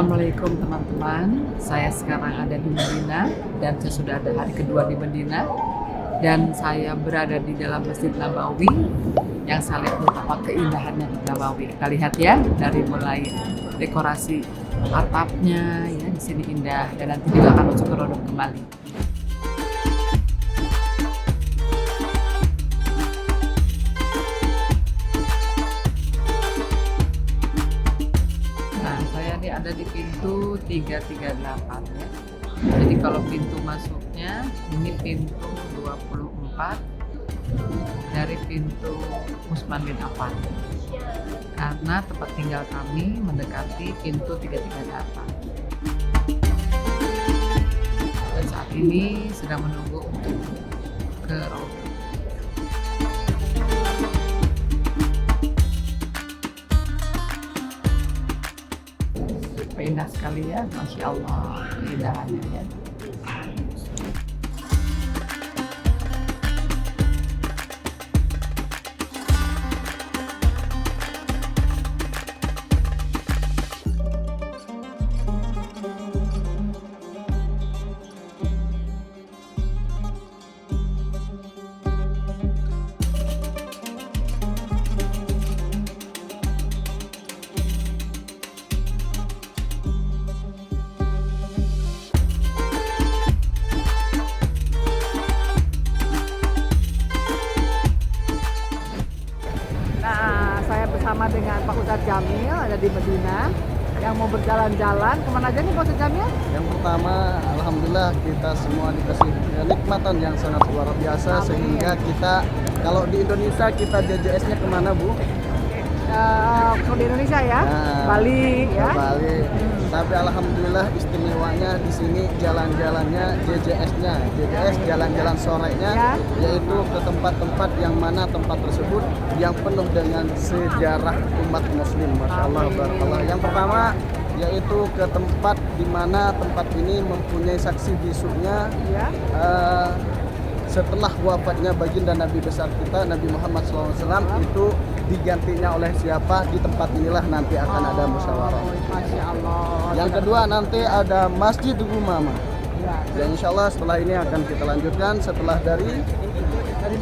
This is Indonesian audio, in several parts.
Assalamualaikum teman-teman, saya sekarang ada di Medina dan saya sudah ada hari kedua di Medina dan saya berada di dalam Masjid Nabawi yang saya lihat betapa keindahannya di Nabawi. Kita lihat ya dari mulai dekorasi atapnya ya di sini indah dan nanti juga akan masuk ke Rodok kembali. Ada di pintu 338 ya. Jadi kalau pintu masuknya ini pintu 24 dari pintu Utsman bin Affan. Karena tempat tinggal kami mendekati pintu 338. Dan saat ini sedang menunggu untuk ke Raudhah. Indah sekali ya, Masya Allah, keindahannya ya. Bersama dengan Pak Ustadz Jamil ada di Medina yang mau berjalan-jalan. Kemana aja nih Pak Ustadz Jamil? Yang pertama, alhamdulillah kita semua dikasih nikmatan yang sangat luar biasa. Amin. Sehingga kita kalau di Indonesia kita JJS-nya kemana Bu? Kalau di Indonesia ya, Bali ya. Bali. Tapi alhamdulillah istimewanya di sini jalan-jalannya JJS-nya, JJS jalan-jalan sorenya, ya. Yaitu ke tempat-tempat yang mana tempat tersebut yang penuh dengan sejarah umat Muslim, masya Allah, barakallah. Yang pertama yaitu ke tempat di mana tempat ini mempunyai saksi bisunya. Ya. Setelah wafatnya baginda Nabi besar kita Nabi Muhammad SAW itu digantinya oleh siapa, di tempat inilah nanti akan ada musyawarah. Masya Allah. Yang kedua nanti ada Masjid Rumamah. Ya, insya Allah setelah ini akan kita lanjutkan setelah dari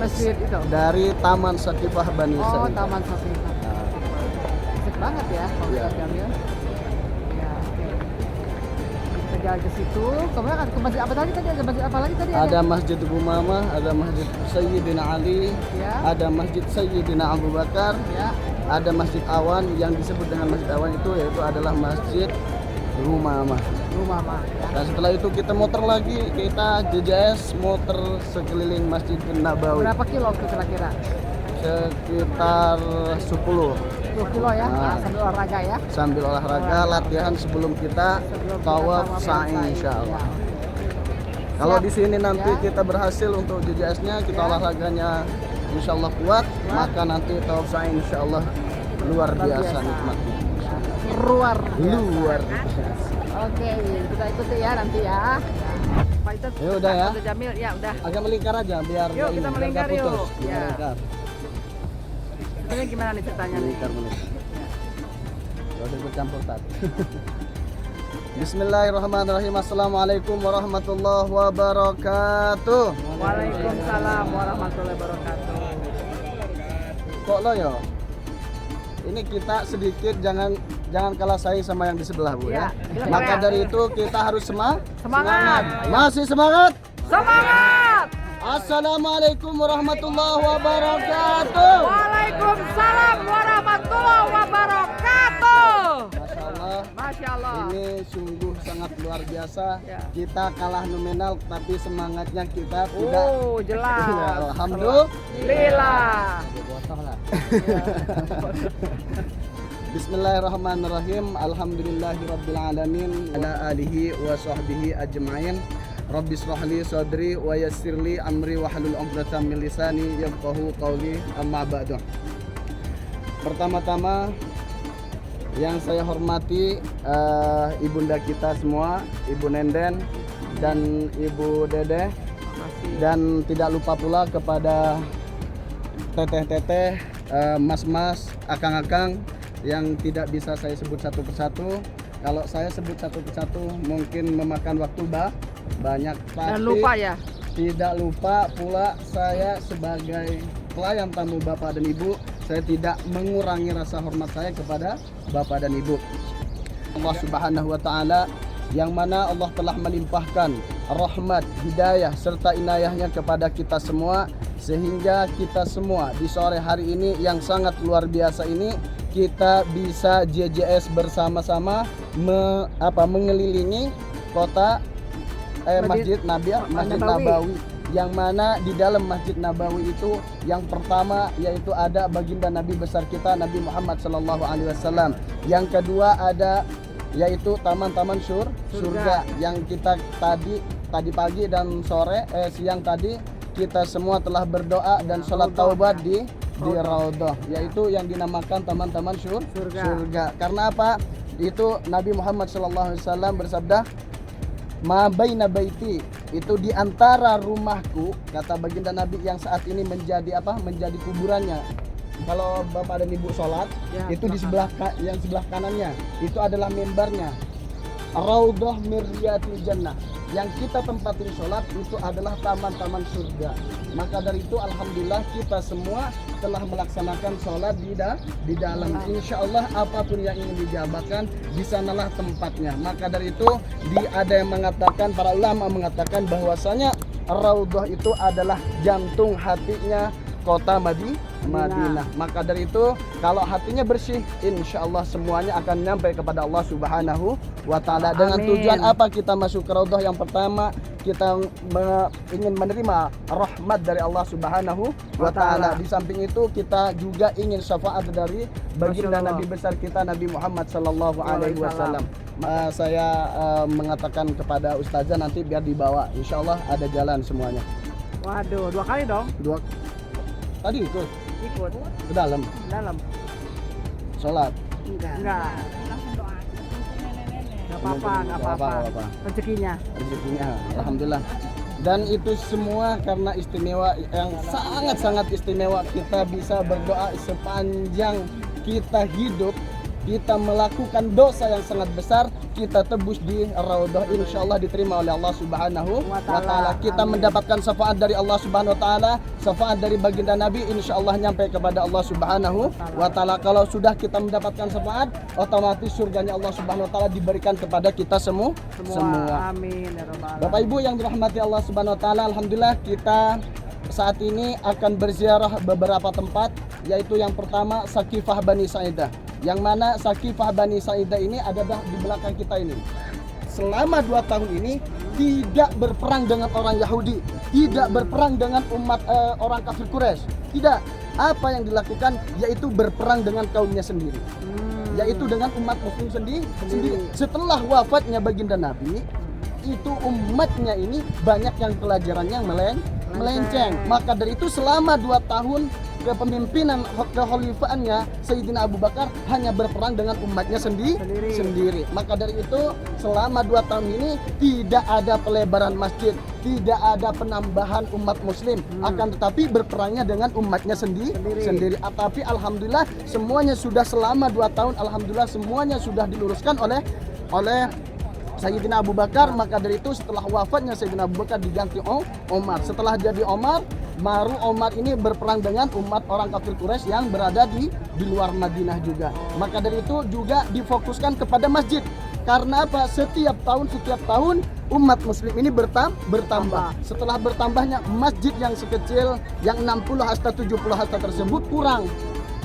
masjid itu. Dari Taman Sakifah Bani Sa'id. Oh, Taman Sakifah. Asik banget ya, Pak Ustadz Jamil. Jalan ke situ, kemudian ke masjid apa tadi? Ada masjid apa lagi tadi? Ada Masjid Rumamah, ada Masjid Sayyidina Ali, ya. Ada Masjid Sayyidina Abu Bakar, ya. Ada Masjid Awan yang disebut dengan Masjid Awan itu yaitu adalah Masjid Rumamah. Rumamah. Ya. Dan setelah itu kita muter lagi, kita JJS muter sekeliling Masjid Nabawi. Berapa kilo kira-kira? Sekitar 10 kilo ya, sambil olahraga ya? Sambil olahraga, latihan sebelum kita tawaf sa'i insya Allah. Kalau di sini nanti kita berhasil untuk JJS-nya, kita olahraganya insya Allah kuat, maka nanti tawaf sa'i insya Allah luar biasa nikmatnya. Luar biasa. Oke, kita ikuti ya nanti ya. Pak itu ya udah ya. Jamil, ya udah. Agak melingkar aja biar yuk kita melingkar yuk. Ya. Ini gimana nih ceritanya nih? Udah bercampur tadi. Bismillahirrahmanirrahim. Assalamualaikum warahmatullahi wabarakatuh. Waalaikumsalam warahmatullahi wabarakatuh. Kok lo ya? Ini kita sedikit jangan kalah saing sama yang di sebelah Bu ya. Maka dari itu kita harus semangat. Masih semangat? Semangat! Assalamualaikum warahmatullahi wabarakatuh. Waalaikumsalam warahmatullahi wabarakatuh. Masya Allah. Ini sungguh sangat luar biasa. Ya. Kita kalah nominal tapi semangatnya kita tidak. Oh, jelas. Alhamdulillah. Bismillahirrahmanirrahim. Alhamdulillahirabbil alamin ala alihi wa sahbihi ajmain. Rabbi shrahli sadri wa yassirli amri wahlul 'uqdatam min lisani yafqahu qawli, amma ba'du. Pertama-tama yang saya hormati ibunda kita semua, Ibu Nenden dan Ibu Dede, dan tidak lupa pula kepada teteh-teteh, mas-mas, akang-akang yang tidak bisa saya sebut satu persatu. Kalau saya sebut satu persatu mungkin memakan waktu banyak. Dan Tapi lupa ya. tidak lupa pula saya sebagai pelayan tamu Bapak dan Ibu, saya tidak mengurangi rasa hormat saya kepada Bapak dan Ibu. Allah Subhanahu wa taala yang mana Allah telah melimpahkan rahmat, hidayah serta inayahnya kepada kita semua, sehingga kita semua di sore hari ini yang sangat luar biasa ini kita bisa JJS bersama-sama mengelilingi kota Masjid Nabawi, yang mana di dalam Masjid Nabawi itu yang pertama yaitu ada baginda Nabi besar kita Nabi Muhammad Sallallahu Alaihi Wasallam. Yang kedua ada yaitu taman-taman surga yang kita tadi pagi dan siang tadi kita semua telah berdoa dan sholat taubat di Raudhah, yaitu yang dinamakan taman-taman surga. Karena apa? Itu Nabi Muhammad SAW bersabda, "Ma baina baiti," itu di antara rumahku, kata baginda Nabi yang saat ini menjadi kuburannya. Kalau Bapak dan Ibu sholat, ya, itu di sebelah kanannya itu adalah mimbarnya. Raudhah Miryatil Jannah. Yang kita tempatin sholat itu adalah taman-taman surga. Maka dari itu alhamdulillah kita semua telah melaksanakan sholat di dalam. Insya Allah apapun yang ingin dijabakan di sanalah tempatnya. Maka dari itu ada yang mengatakan, para ulama mengatakan bahwasanya Raudhah itu adalah jantung hatinya kota Madinah. Maka dari itu kalau hatinya bersih, insya Allah semuanya akan nyampe kepada Allah Subhanahu wa taala. Dengan tujuan apa kita masuk ke Raudhah? Yang pertama, kita ingin menerima rahmat dari Allah Subhanahu wa taala. Di samping itu kita juga ingin syafaat dari baginda Nabi besar kita Nabi Muhammad sallallahu alaihi wasallam. Saya mengatakan kepada ustazah nanti biar dibawa. Insya Allah ada jalan semuanya. Waduh, 2 kali dong. Tadi ikut ke dalam sholat. Enggak. Enggak apa-apa. Rezekinya alhamdulillah. Dan itu semua karena istimewa yang sangat istimewa. Kita bisa berdoa sepanjang kita hidup, kita melakukan dosa yang sangat besar, kita tebus di Raudhah, insya Allah diterima oleh Allah Subhanahu wa taala. Kita mendapatkan syafaat dari Allah Subhanahu wa taala, syafaat dari baginda Nabi, insya Allah nyampe kepada Allah Subhanahu wa taala. Kalau sudah kita mendapatkan syafaat, otomatis surganya Allah Subhanahu wa taala diberikan kepada kita semua. Amin ya rabbal alamin. Bapak Ibu yang dirahmati Allah Subhanahu wa taala, alhamdulillah kita saat ini akan berziarah beberapa tempat, yaitu yang pertama Saqifah Bani Sa'idah. Yang mana Saqifah Bani Sa'idah ini adalah di belakang kita ini. Selama 2 tahun ini tidak berperang dengan orang Yahudi, tidak berperang dengan umat orang kafir Quraisy. Tidak. Apa yang dilakukan yaitu berperang dengan kaumnya sendiri. Yaitu dengan umat muslim sendiri. Setelah wafatnya baginda Nabi, itu umatnya ini banyak yang pelajarannya melenceng. Maka dari itu selama 2 tahun kepemimpinan kekhalifaannya Sayyidina Abu Bakar hanya berperang dengan umatnya sendiri. Maka dari itu selama 2 tahun ini tidak ada pelebaran masjid, tidak ada penambahan umat muslim, akan tetapi berperangnya dengan umatnya sendiri. Tapi alhamdulillah semuanya sudah selama 2 tahun, alhamdulillah semuanya sudah diluruskan oleh Sayyidina Abu Bakar. Maka dari itu setelah wafatnya Sayyidina Abu Bakar diganti Omar. Setelah jadi Omar, baru Omar ini berperang dengan umat orang kafir Quraisy yang berada di luar Madinah juga. Maka dari itu juga difokuskan kepada masjid. Karena apa? Setiap tahun umat muslim ini bertambah. Setelah bertambahnya masjid yang sekecil yang 60 hasta 70 hasta tersebut kurang.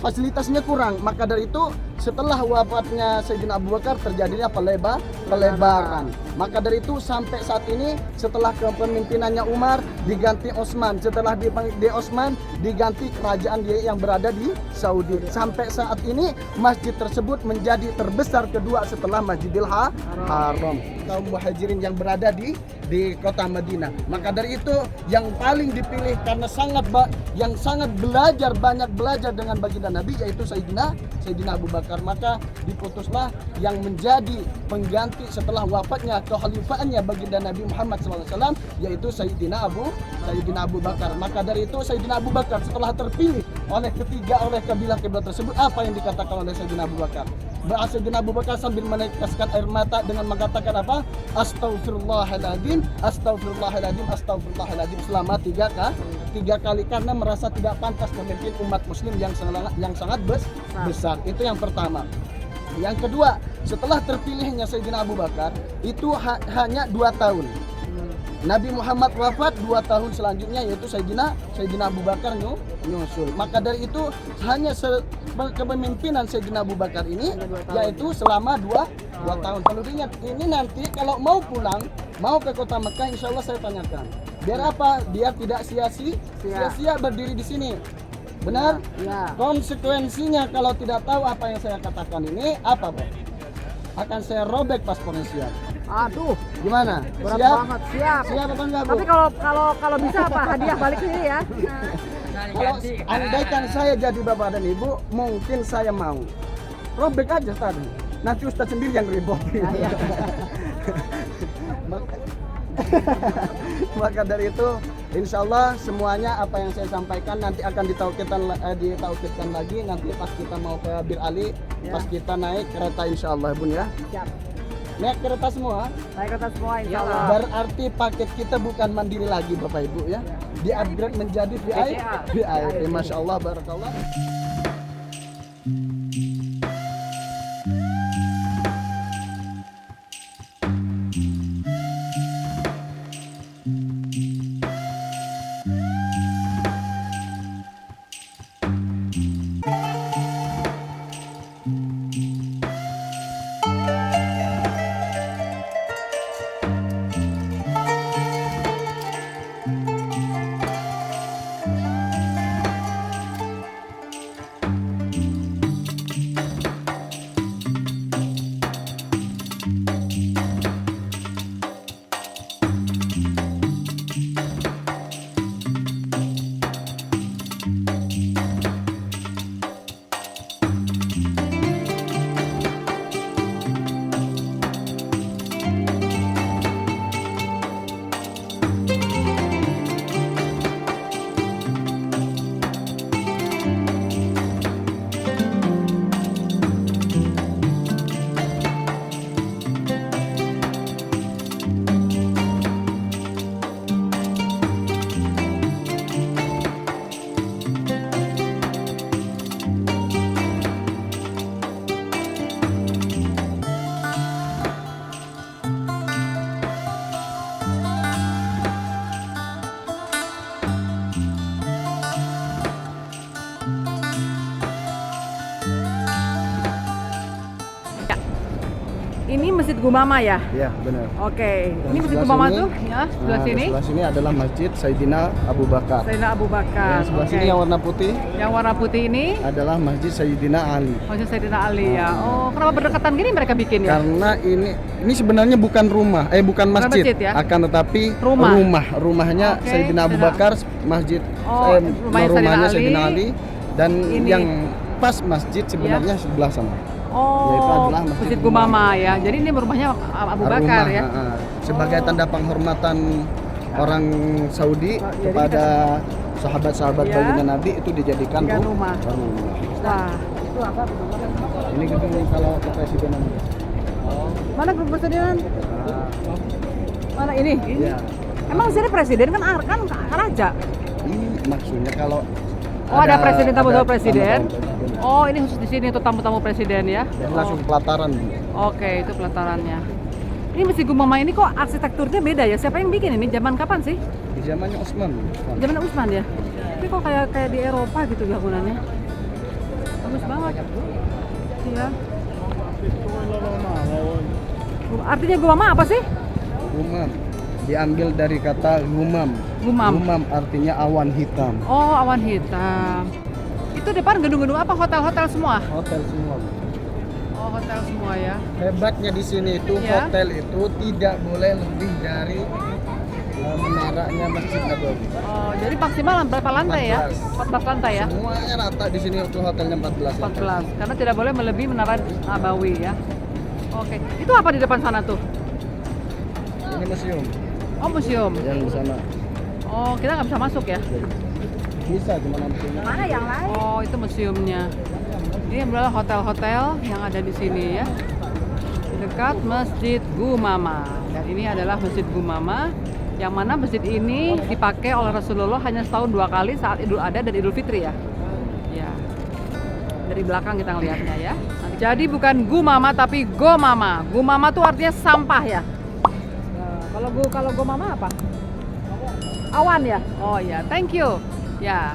Fasilitasnya kurang. Maka dari itu setelah wafatnya Sayyidina Abu Bakar terjadinya pelebaran. Maka dari itu sampai saat ini setelah kepemimpinannya Umar diganti Utsman. Setelah di Utsman diganti kerajaan dia yang berada di Saudi. Sampai saat ini masjid tersebut menjadi terbesar kedua setelah Masjidil Haram. Kaum muhajirin yang berada di kota Madinah. Maka dari itu yang paling dipilih karena banyak belajar dengan baginda Nabi yaitu Sayyidina Abu Bakar. Maka diputuslah yang menjadi pengganti setelah wafatnya kekhalifaannya baginda Nabi Muhammad SAW yaitu Sayyidina Abu Bakar. Maka dari itu Sayyidina Abu Bakar setelah terpilih oleh kabilah tersebut, apa yang dikatakan oleh Sayyidina Abu Bakar? Sayyidina Abu Bakar sambil meneteskan air mata dengan mengatakan apa? Astaghfirullahaladzim, astaghfirullahaladzim, astaghfirullahaladzim selama 3 kali karena merasa tidak pantas memimpin umat muslim yang sangat besar. Itu yang pertama. Yang kedua, setelah terpilihnya Sayyidina Abu Bakar itu hanya 2 tahun. Nabi Muhammad wafat 2 tahun selanjutnya, yaitu Sayyidina Abu Bakar nyusul. Maka dari itu hanya kepemimpinan Sayyidina Abu Bakar ini yaitu selama 2 tahun. Perlu diingat, ini nanti kalau mau pulang, mau ke kota Mekah, insya Allah saya tanyakan. Biar apa? Biar tidak sia-sia berdiri di sini. Benar? Ya. Konsekuensinya kalau tidak tahu apa yang saya katakan ini apa, Pak? Akan saya robek paspornya siap. Aduh, Gimana? berat Siap? banget. Siap. Siap apa enggak, Bu? Tapi kalau bisa apa? Hadiah balik sini ya. Kalau andaikan saya jadi bapak dan ibu, mungkin saya mau robek aja tadi. Nanti Ustadz sendiri yang ribut. Maka dari itu, insya Allah semuanya apa yang saya sampaikan nanti akan ditaukidkan lagi nanti pas kita mau ke Bir Ali, pas kita naik kereta insya Allah, Bun ya. Siap. Naik kereta semua. Naik kereta semua insya Allah. Berarti paket kita bukan mandiri lagi Bapak Ibu ya. Di upgrade menjadi VIP. Masya Allah, barakallah. Ini Masjid Gumama ya? Iya, benar. Oke. Dan Ini Masjid sebelah Gumama sini, tuh ya, sebelah sini. Sebelah sini adalah Masjid Sayyidina Abu Bakar. Sayyidina Abu Bakar. Dan sebelah Oke. sini yang warna putih Yang warna putih ini adalah Masjid Sayyidina Ali. Masjid Sayyidina Ali ya. Oh, kenapa berdekatan gini mereka bikin ya? Karena ini sebenarnya bukan rumah, bukan masjid, masjid ya? akan tetapi Rumah. Rumahnya Oke, Sayyidina Abu Sayyidina- Bakar, masjid Oh, rumahnya Sayyidina Sayyidina Ali, dan Ini. yang pas masjid sebenarnya sebelah sana. Yaitu Oh, adalah Masjid Gumama ya. Jadi ini rumahnya Abu Bakar Rumah, ya. sebagai Oh. tanda penghormatan orang Saudi Oh, jadi kepada sahabat-sahabat Ya. baginda Nabi itu dijadikan Jadikan rumah. Wah. Ini gedung kalau kepresidenan. Mana gedung presidenan? Mana ini? Iya. Emang sini presiden kan raja. Ini maksudnya kalau Oh, ada presiden, tamu presiden. tamu presiden. Oh, ini khusus di sini untuk tamu-tamu presiden ya. Jadi langsung pelataran. Oke, itu pelatarannya. Ini Masjid Gumama ini kok arsitekturnya beda ya? Siapa yang bikin ini? Zaman kapan sih? Di zamannya Utsman. Zaman Utsman ya? Tapi kok kayak di Eropa gitu bangunannya. Bagus banget. Iya. Artinya Gumama apa sih? Gumam. Diambil dari kata gumam. Gumam. Gumam artinya awan hitam. Oh, awan hitam. Itu depan gedung-gedung apa? Hotel-hotel semua? Hotel semua. Oh, hotel semua ya. Hebatnya di sini itu Ya. hotel itu tidak boleh lebih dari menaranya Masjid Nabawi. Oh, jadi maksimal berapa lantai ya? 14 lantai ya? Semuanya rata di sini untuk hotelnya 14. 14. Karena tidak boleh melebihi menara Nabawi ya. Oke. Itu apa di depan sana tuh? Ini museum Oh, museum. yang di sana. Oh, kita nggak bisa masuk ya? Bisa cuma namanya. Mana yang lain? Oh, itu museumnya. Ini adalah hotel-hotel yang ada di sini ya. Dekat Masjid Gumama. Dan ini adalah Masjid Gumama yang mana masjid ini dipakai oleh Rasulullah hanya setahun 2 kali saat Idul Adha dan Idul Fitri ya. Ya. Dari belakang kita ngelihatnya ya. Jadi bukan Gumama tapi Gomama. Gumama tuh artinya sampah ya. Kalau Gomama apa? Awan ya? Oh ya, thank you. Ya.